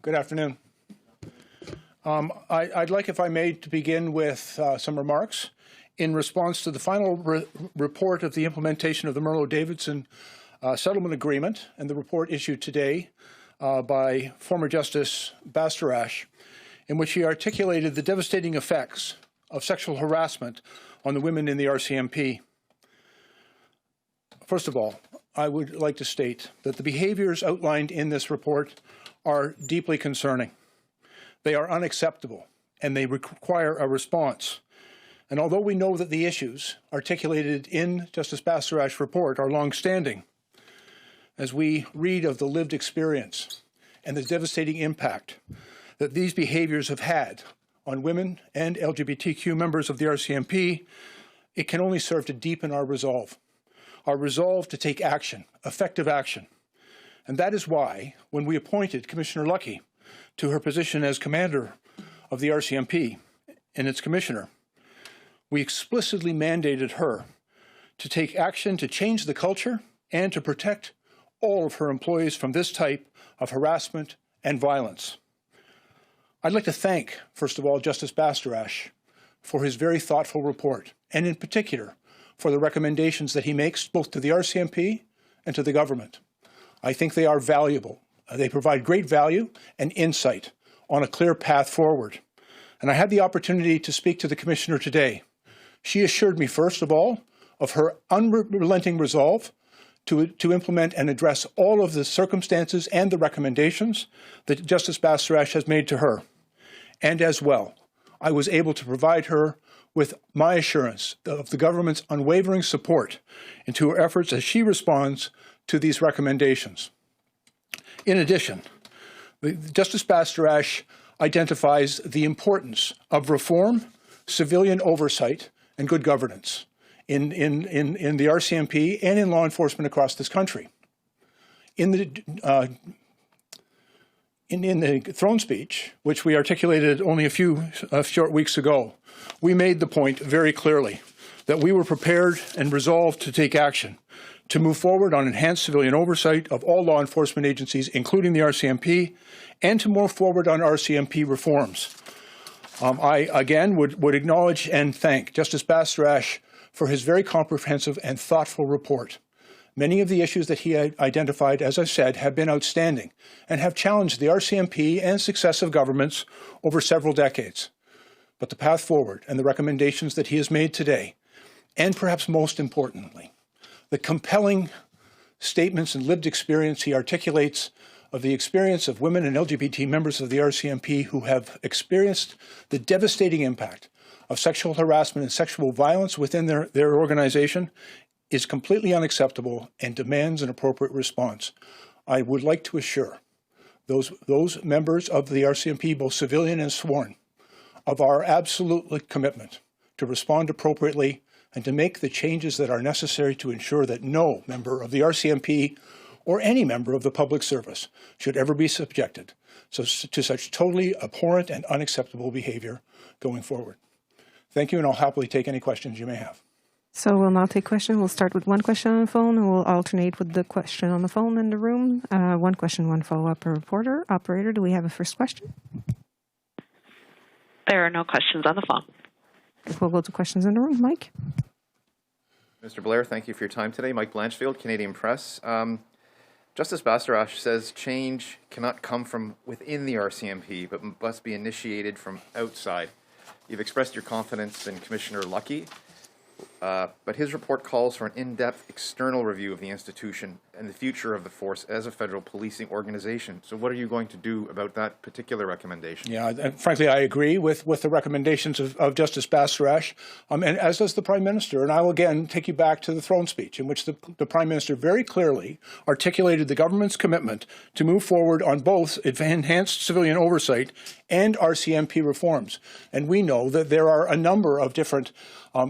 Good afternoon. I'd like, if I may, to begin with some remarks in response to the final report of the implementation of the Merlo-Davidson settlement agreement and the report issued today by former Justice Bastarache, in which he articulated the devastating effects of sexual harassment on the women in the RCMP. First of all, I would like to state that the behaviours outlined in this report are deeply concerning. They are unacceptable, and they require a response. And although we know that the issues articulated in Justice Bastarache's report are long-standing, as we read of the lived experience and the devastating impact that these behaviours have had on women and LGBTQ members of the RCMP, it can only serve to deepen our resolve to take action, effective action. And that is why, when we appointed Commissioner Lucky to her position as commander of the RCMP and its commissioner, we explicitly mandated her to take action to change the culture and to protect all of her employees from this type of harassment and violence. I'd like to thank, first of all, Justice Bastarache for his very thoughtful report, and in particular for the recommendations that he makes both to the RCMP and to the government. I think they are valuable. They provide great value and insight on a clear path forward. And I had the opportunity to speak to the Commissioner today. She assured me, first of all, of her unrelenting resolve to implement and address all of the circumstances and the recommendations that Justice Bastarache has made to her. And as well, I was able to provide her with my assurance of the government's unwavering support into her efforts as she responds to these recommendations. In addition, Justice Bastarache identifies the importance of reform, civilian oversight, and good governance in the RCMP and in law enforcement across this country. In the throne speech, which we articulated only a few short weeks ago, we made the point very clearly that we were prepared and resolved to take action to move forward on enhanced civilian oversight of all law enforcement agencies, including the RCMP, and to move forward on RCMP reforms. I, again, would acknowledge and thank Justice Bastarache for his very comprehensive and thoughtful report. Many of the issues that he identified, as I said, have been outstanding and have challenged the RCMP and successive governments over several decades. But the path forward and the recommendations that he has made today, and perhaps most importantly, the compelling statements and lived experience he articulates of the experience of women and LGBT members of the RCMP who have experienced the devastating impact of sexual harassment and sexual violence within their organization is completely unacceptable and demands an appropriate response. I would like to assure those members of the RCMP, both civilian and sworn, of our absolute commitment to respond appropriately and to make the changes that are necessary to ensure that no member of the RCMP or any member of the public service should ever be subjected to such totally abhorrent and unacceptable behavior going forward. Thank you, and I'll happily take any questions you may have. So we'll now take questions. We'll start with one question on the phone, and we'll alternate with the question on the phone in the room. One question, one follow-up per reporter. Operator, do we have a first question? There are no questions on the phone. We'll go to questions in the room. Mike? Mr. Blair, thank you for your time today. Mike Blanchfield, Canadian Press. Justice Bastarache says change cannot come from within the RCMP, but must be initiated from outside. You've expressed your confidence in Commissioner Lucky, but his report calls for an in-depth external review of the institution and the future of the force as a federal policing organization. So what are you going to do about that particular recommendation? Yeah, and frankly, I agree with the recommendations of Justice Bastarache, and as does the Prime Minister. And I will again take you back to the throne speech, in which the Prime Minister very clearly articulated the government's commitment to move forward on both enhanced civilian oversight and RCMP reforms. And we know that there are a number of different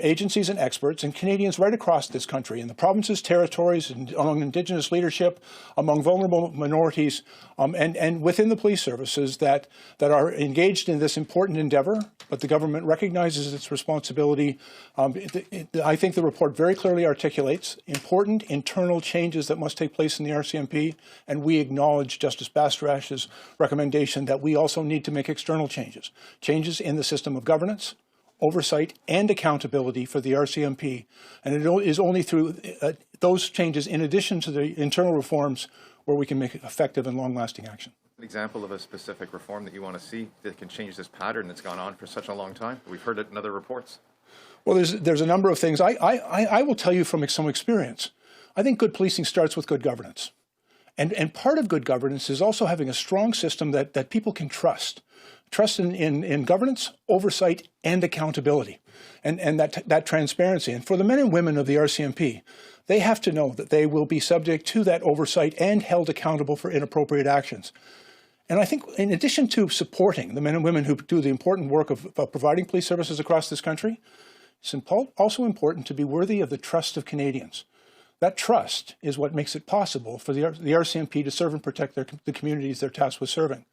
agencies and experts and Canadians right across this country, in the provinces, territories, and among Indigenous Indigenous leadership, among vulnerable minorities, and within the police services that are engaged in this important endeavor, but the government recognizes its responsibility. I think the report very clearly articulates important internal changes that must take place in the RCMP, and we acknowledge Justice Bastarache's recommendation that we also need to make external changes in the system of governance, oversight, and accountability for the RCMP. And it is only through those changes, in addition to the internal reforms, where we can make effective and long-lasting action. An example of a specific reform that you want to see that can change this pattern that's gone on for such a long time? We've heard it in other reports. Well, there's a number of things. I will tell you from some experience. I think good policing starts with good governance. And part of good governance is also having a strong system that people can trust. Trust in governance, oversight, and accountability, and that transparency. And for the men and women of the RCMP, they have to know that they will be subject to that oversight and held accountable for inappropriate actions. And I think in addition to supporting the men and women who do the important work of providing police services across this country, it's also important to be worthy of the trust of Canadians. That trust is what makes it possible for the RCMP to serve and protect the communities they're tasked with serving.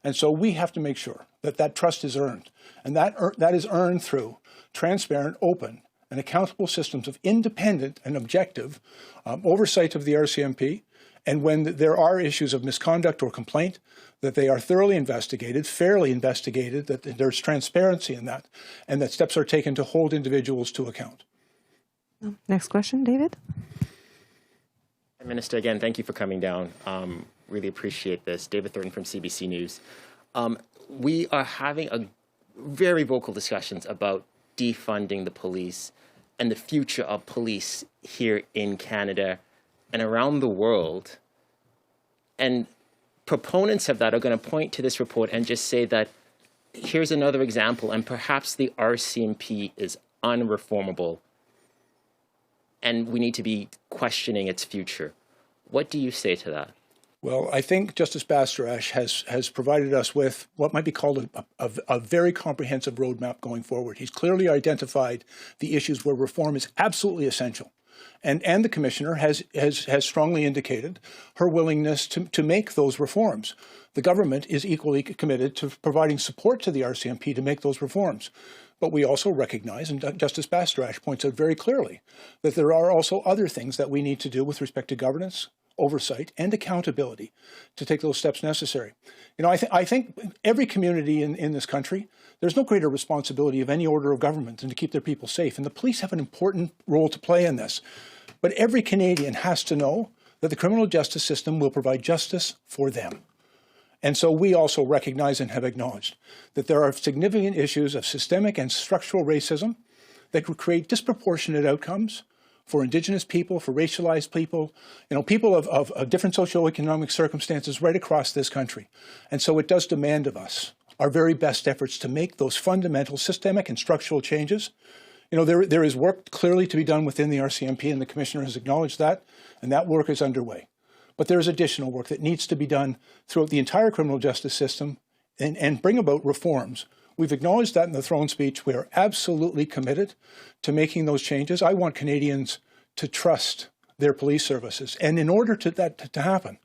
And so we have to make sure that that trust is earned. And that is earned through transparent, open, and accountable systems of independent and objective oversight of the RCMP. And when there are issues of misconduct or complaint, that they are thoroughly investigated, fairly investigated, that there's transparency in that, and that steps are taken to hold individuals to account. Next question, David. Minister, again, thank you for coming down. Really appreciate this. David Thornton from CBC News. We are having a very vocal discussions about defunding the police and the future of police here in Canada and around the world. And proponents of that are going to point to this report and just say that here's another example, and perhaps the RCMP is unreformable and we need to be questioning its future. What do you say to that? Well, I think Justice Bastarache has provided us with what might be called a very comprehensive roadmap going forward. He's clearly identified the issues where reform is absolutely essential. And the Commissioner has strongly indicated her willingness to make those reforms. The government is equally committed to providing support to the RCMP to make those reforms. But we also recognize, and Justice Bastarache points out very clearly, that there are also other things that we need to do with respect to governance, oversight, and accountability to take those steps necessary. You know, I think every community in this country, there's no greater responsibility of any order of government than to keep their people safe. And the police have an important role to play in this. But every Canadian has to know that the criminal justice system will provide justice for them. And so we also recognize and have acknowledged that there are significant issues of systemic and structural racism that would create disproportionate outcomes for Indigenous people, for racialized people, you know, people of different socioeconomic circumstances right across this country. And so it does demand of us our very best efforts to make those fundamental systemic and structural changes. You know, there is work clearly to be done within the RCMP, and the Commissioner has acknowledged that, and that work is underway. But there is additional work that needs to be done throughout the entire criminal justice system and bring about reforms. We've acknowledged that in the throne speech. We are absolutely committed to making those changes. I want Canadians to trust their police services. And in order for that to happen,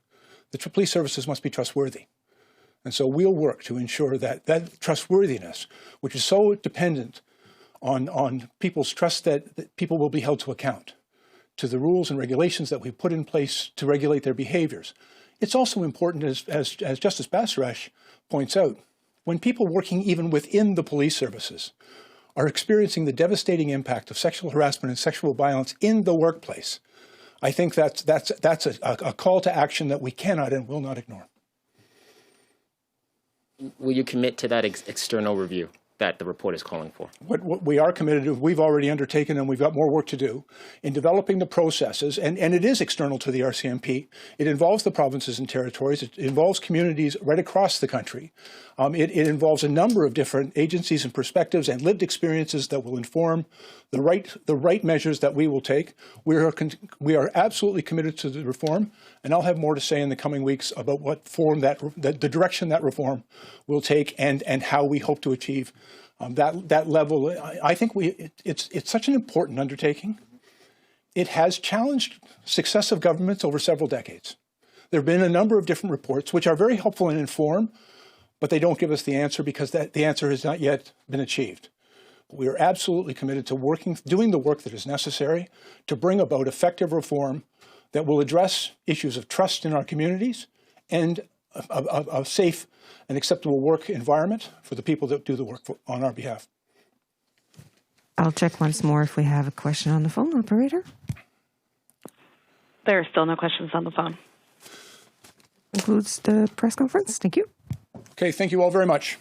the police services must be trustworthy. And so we'll work to ensure that that trustworthiness, which is so dependent on people's trust that people will be held to account to the rules and regulations that we put in place to regulate their behaviors. It's also important, as Justice Bastarache points out, when people working even within the police services are experiencing the devastating impact of sexual harassment and sexual violence in the workplace, I think that's a call to action that we cannot and will not ignore. Will you commit to that external review that the report is calling for? What we are committed to, we've already undertaken, and we've got more work to do in developing the processes, and it is external to the RCMP. It involves the provinces and territories. It involves communities right across the country. It involves a number of different agencies and perspectives and lived experiences that will inform the right measures that we will take. We are absolutely committed to the reform, and I'll have more to say in the coming weeks about what form the direction that reform will take and how we hope to achieve that level. I think it's such an important undertaking it has challenged successive governments over several decades. There have been a number of different reports which are very helpful and inform, but they don't give us the answer because the answer has not yet been achieved. We are absolutely committed to doing the work that is necessary to bring about effective reform that will address issues of trust in our communities and a safe and acceptable work environment for the people that do the work on our behalf. I'll check once more if we have a question on the phone, operator. There are still no questions on the phone. Concludes the press conference. Thank you. Okay, thank you all very much.